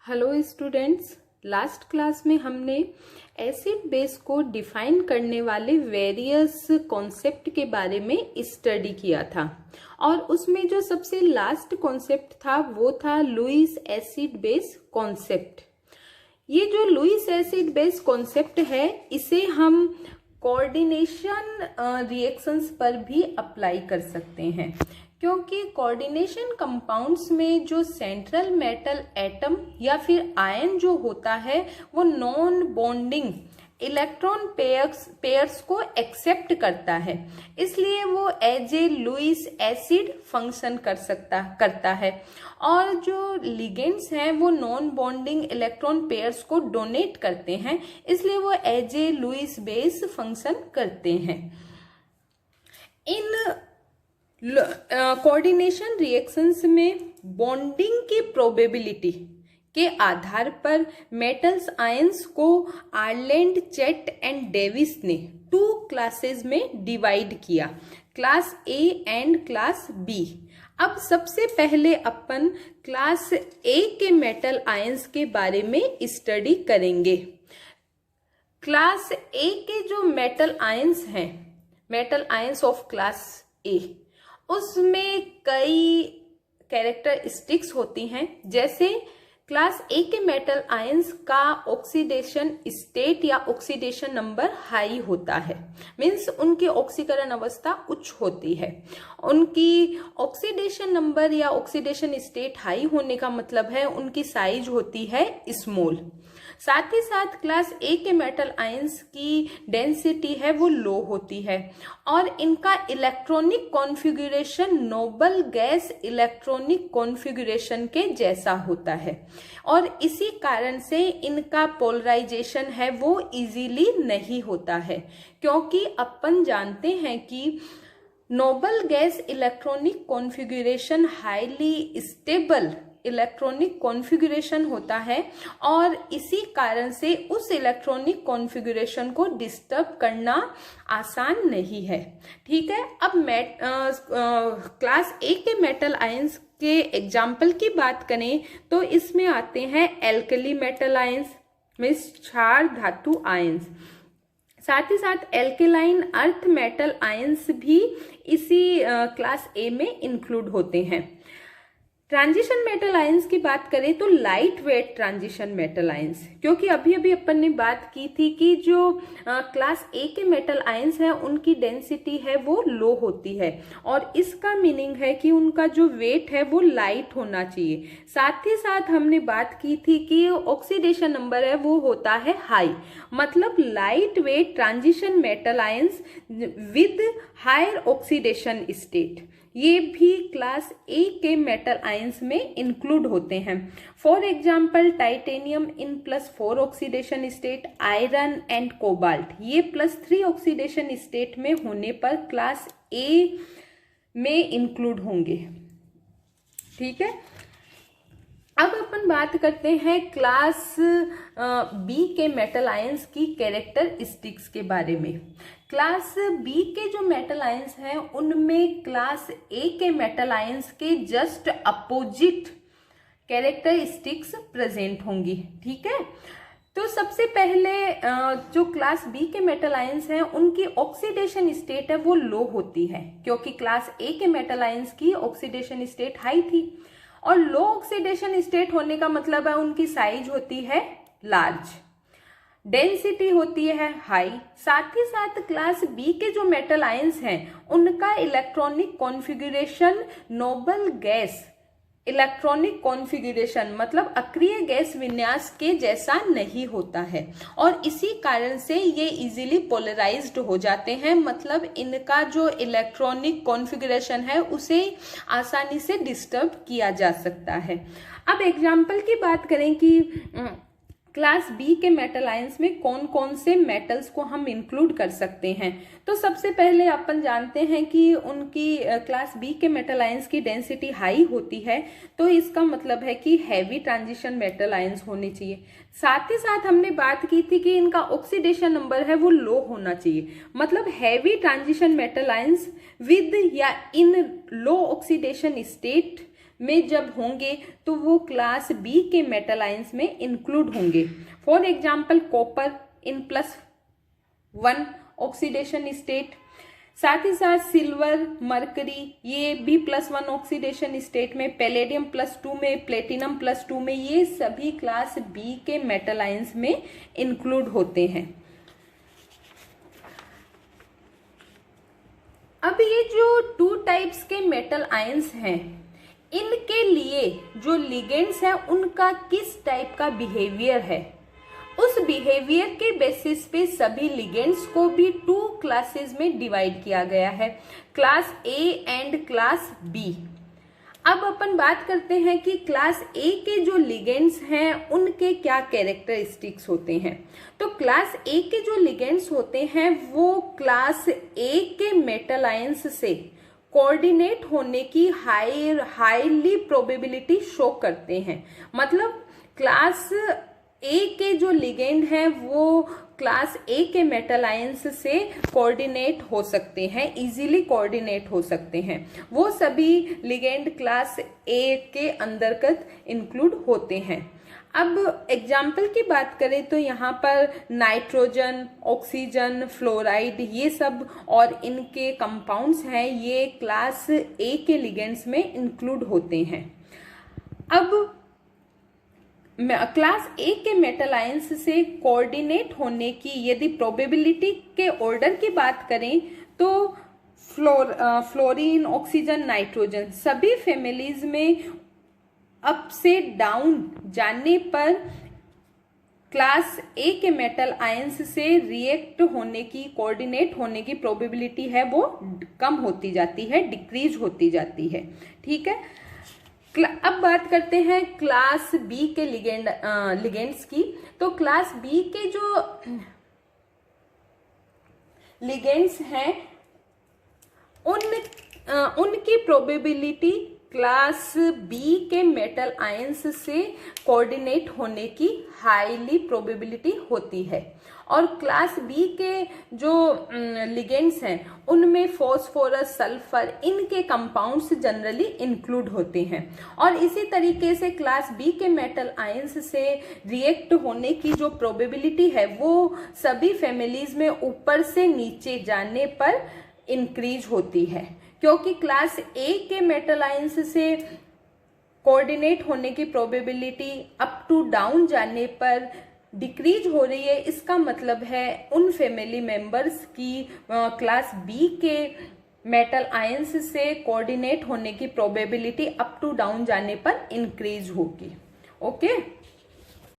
Hello students, last class में हमने acid base को डिफाइन करने वाले वेरियस कॉन्सेप्ट के बारे में स्टडी किया था और उसमें जो सबसे लास्ट कॉन्सेप्ट था वो था लुईस एसिड बेस कॉन्सेप्ट। ये जो लुईस एसिड बेस कॉन्सेप्ट है इसे हम कोऑर्डिनेशन रिएक्शंस पर भी अप्लाई कर सकते हैं, क्योंकि कोऑर्डिनेशन कंपाउंड्स में जो सेंट्रल मेटल एटम या फिर आयन जो होता है वो नॉन बॉन्डिंग इलेक्ट्रॉन पेयर्स को एक्सेप्ट करता है, इसलिए वो as a Lewis acid function करता है। और जो लिगेंड्स हैं वो नॉन बॉन्डिंग इलेक्ट्रॉन पेयर्स को डोनेट करते हैं, इसलिए वो as a Lewis base function करते हैं। इन कोऑर्डिनेशन रिएक्शंस में बॉन्डिंग की प्रोबेबिलिटी के आधार पर मेटल्स आयंस को आर्लैंड, चैट एंड डेविस ने 2 क्लासेस में डिवाइड किया, class A and class B. अब सबसे पहले अपन क्लास ए के मेटल आयंस के बारे में स्टडी करेंगे। क्लास ए के जो मेटल आयंस हैं, मेटल आयंस ऑफ क्लास ए, उसमें कई कैरेक्टरिस्टिक्स होती हैं। जैसे क्लास ए के मेटल आयंस का ऑक्सीडेशन स्टेट या ऑक्सीडेशन नंबर हाई होता है, मीन्स उनकी ऑक्सीकरण अवस्था उच्च होती है। उनकी ऑक्सीडेशन नंबर या ऑक्सीडेशन स्टेट हाई होने का मतलब है उनकी साइज होती है स्मॉल। साथ ही साथ क्लास ए के मेटल आयंस की डेंसिटी है वो लो होती है और इनका electronic configuration noble gas electronic configuration के जैसा होता है और इसी कारण से इनका पोलराइजेशन है वो इजीली नहीं होता है, क्योंकि अपन जानते हैं कि noble gas electronic configuration highly stable electronic configuration होता है और इसी कारण से उस इलेक्ट्रॉनिक कॉन्फ़िगरेशन को डिस्टर्ब करना आसान नहीं है। ठीक है, अब क्लास ए के मेटल आयंस के एग्जाम्पल की बात करें तो इसमें आते हैं एल्कली मेटल आयंस, मीन्स क्षार धातु आयंस। साथ ही साथ एल्केलाइन अर्थ मेटल आयंस भी इसी क्लास ए में इंक्लूड होते हैं। ट्रांजिशन मेटल आयंस की बात करें तो light weight transition metal ions, क्योंकि अभी अभी अपन ने बात की थी कि जो क्लास ए के मेटल आयंस है उनकी डेंसिटी है वो लो होती है और इसका मीनिंग है कि उनका जो वेट है वो लाइट होना चाहिए। साथ ही साथ हमने बात की थी कि ऑक्सीडेशन नंबर है वो होता है हाई, मतलब light weight transition metal ions with higher oxidation state, ये भी क्लास ए के मेटल आयंस में इंक्लूड होते हैं। For example titanium in +4 oxidation state, iron and cobalt ये +3 ऑक्सीडेशन स्टेट में होने पर क्लास ए में इंक्लूड होंगे। ठीक है, अब अपन बात करते हैं क्लास बी के मेटल आयंस की कैरेक्टरिस्टिक्स के बारे में। क्लास बी के जो मेटल आयंस हैं उनमें क्लास ए के मेटल आयंस के जस्ट अपोजिट कैरेक्टरिस्टिक्स प्रेजेंट होंगी। ठीक है, तो सबसे पहले जो क्लास बी के मेटल आयंस हैं उनकी ऑक्सीडेशन स्टेट है वो लो होती है, क्योंकि क्लास ए के मेटल आयंस की ऑक्सीडेशन स्टेट हाई थी और लो ऑक्सीडेशन स्टेट होने का मतलब है उनकी साइज होती है लार्ज, डेंसिटी होती है हाई। साथ ही साथ क्लास बी के जो मेटल आयंस हैं उनका electronic configuration noble gas electronic configuration मतलब अक्रिय गैस विन्यास के जैसा नहीं होता है और इसी कारण से ये इजीली पोलराइज्ड हो जाते हैं, मतलब इनका जो इलेक्ट्रॉनिक कॉन्फ़िगरेशन है उसे आसानी से डिस्टर्ब किया जा सकता है। अब एग्जाम्पल की बात करें कि क्लास बी के मेटल आयंस में कौन कौन से मेटल्स को हम इंक्लूड कर सकते हैं, तो सबसे पहले अपन जानते हैं कि उनकी क्लास बी के मेटल आयंस की डेंसिटी हाई होती है, तो इसका मतलब है कि हैवी ट्रांजिशन मेटल आयंस होने चाहिए। साथ ही साथ हमने बात की थी कि इनका ऑक्सीडेशन नंबर है वो लो होना चाहिए, मतलब heavy transition metal ions with या इन लो ऑक्सीडेशन स्टेट में जब होंगे तो वो क्लास बी के मेटल आयंस में इंक्लूड होंगे। For example copper in +1 oxidation state, साथ ही साथ सिल्वर, मरकरी ये B+1 ऑक्सीडेशन स्टेट में, पैलेडियम +2 में, प्लेटिनम +2 में, ये सभी क्लास बी के मेटल आयंस में इंक्लूड होते हैं। अब ये जो 2 टाइप्स के मेटल आयंस हैं, इनके लिए जो लिगेंड्स है उनका किस टाइप का बिहेवियर है, उस बिहेवियर के बेसिस पे सभी लिगेंड्स को भी 2 क्लासेस में डिवाइड किया गया है, class A and class B. अब अपन बात करते हैं कि क्लास ए के जो लिगेंड्स हैं उनके क्या कैरेक्टरिस्टिक्स होते हैं। तो क्लास ए के जो लिगेंड्स होते हैं वो क्लास ए के मेटल आयंस से कोऑर्डिनेट होने की हाईली प्रोबेबिलिटी शो करते हैं। मतलब क्लास ए के जो लिगेंड हैं वो क्लास ए के मेटल आयंस से कोऑर्डिनेट हो सकते हैं, इजीली कोऑर्डिनेट हो सकते हैं। वो सभी लिगेंड क्लास ए के अंतर्गत इंक्लूड होते हैं। अब एग्जाम्पल की बात करें तो यहाँ पर नाइट्रोजन, ऑक्सीजन, फ्लोराइड ये सब और इनके कंपाउंड्स हैं, ये क्लास ए के लिगेंड्स में इंक्लूड होते हैं। अब क्लास ए के मेटल आयंस से कोऑर्डिनेट होने की यदि प्रोबेबिलिटी के ऑर्डर की बात करें तो फ्लोरीन, ऑक्सीजन, नाइट्रोजन सभी फैमिलीज में अप से डाउन जाने पर क्लास ए के मेटल आयंस से रिएक्ट होने की, कोऑर्डिनेट होने की प्रोबेबिलिटी है वो कम होती जाती है, डिक्रीज होती जाती है। ठीक है, अब बात करते हैं क्लास बी के लिगेंड्स की। तो क्लास बी के जो लिगेंड्स हैं उनकी प्रोबेबिलिटी क्लास बी के मेटल आयंस से कोऑर्डिनेट होने की हाईली प्रोबेबिलिटी होती है। और क्लास बी के जो लिगेंड्स हैं उनमें फॉस्फोरस, सल्फर इनके कंपाउंड्स जनरली इंक्लूड होते हैं। और इसी तरीके से क्लास बी के मेटल आयंस से रिएक्ट होने की जो प्रोबेबिलिटी है वो सभी फैमिलीज में ऊपर से नीचे जाने पर इंक्रीज होती है, क्योंकि क्लास ए के मेटल आयंस से कोऑर्डिनेट होने की प्रोबेबिलिटी अप टू डाउन जाने पर डिक्रीज हो रही है। इसका मतलब है उन फैमिली मेंबर्स की क्लास बी के मेटल आयंस से कोऑर्डिनेट होने की प्रोबेबिलिटी अप टू डाउन जाने पर इंक्रीज होगी। ओके।